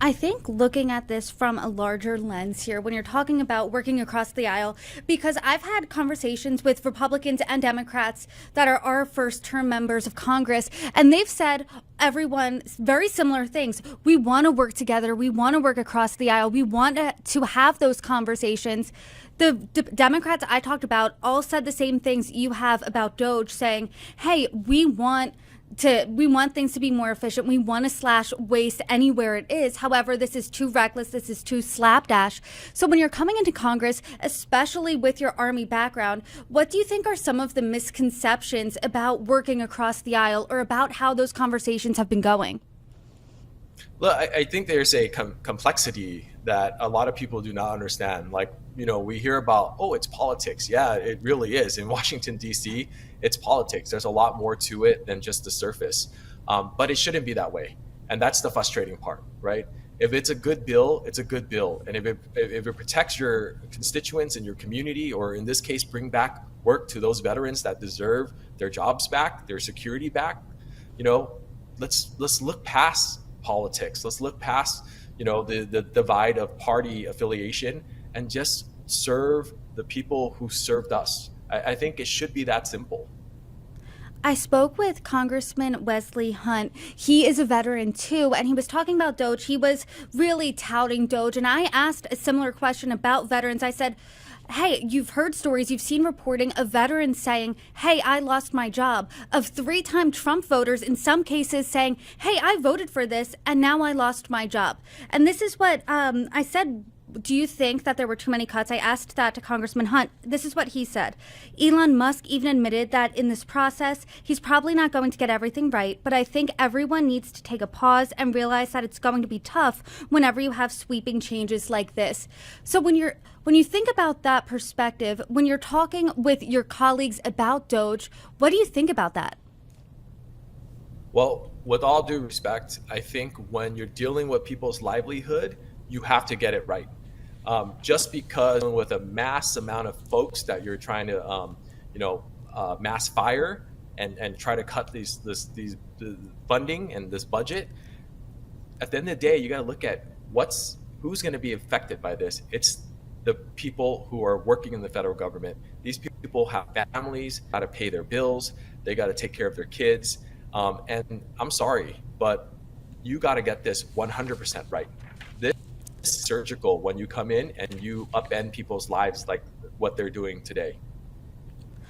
I think looking at this from a larger lens here, when you're talking about working across the aisle, because I've had conversations with Republicans and Democrats that are our first term members of Congress, and they've said everyone very similar things. We want to work together. We want to work across the aisle. We want to have those conversations. The Democrats I talked about all said the same things you have about DOGE, saying, hey, we want things to be more efficient. We want to slash waste anywhere it is. However, this is too reckless. This is too slapdash. So when you're coming into Congress, especially with your Army background, what do you think are some of the misconceptions about working across the aisle or about how those conversations have been going? Look, I think there's a complexity that a lot of people do not understand. Like, we hear about, oh, it's politics. Yeah, it really is. In Washington, D.C., it's politics. There's a lot more to it than just the surface. But it shouldn't be that way. And that's the frustrating part, right? If it's a good bill, it's a good bill. And if it protects your constituents and your community, or in this case, bring back work to those veterans that deserve their jobs back, their security back, let's look past politics. Let's look past, the divide of party affiliation and just serve the people who served us. I think it should be that simple. I spoke with Congressman Wesley Hunt. He is a veteran too, and he was talking about DOGE. He was really touting DOGE, and I asked a similar question about veterans. I said, hey, you've heard stories, you've seen reporting of veterans saying, hey, I lost my job, of three-time Trump voters in some cases saying, hey, I voted for this and now I lost my job. And this is what I said. Do you think that there were too many cuts? I asked that to Congressman Hunt. This is what he said. Elon Musk even admitted that in this process, he's probably not going to get everything right, but I think everyone needs to take a pause and realize that it's going to be tough whenever you have sweeping changes like this. So when you think about that perspective, when you're talking with your colleagues about DOGE, what do you think about that? Well, with all due respect, I think when you're dealing with people's livelihood, you have to get it right. Just because with a mass amount of folks that you're trying to, mass fire and try to cut these the funding and this budget, at the end of the day, you got to look at who's going to be affected by this. It's the people who are working in the federal government. These people have families, got to pay their bills, they got to take care of their kids, and I'm sorry, but you got to get this 100% right. This is surgical when you come in and you upend people's lives like what they're doing today.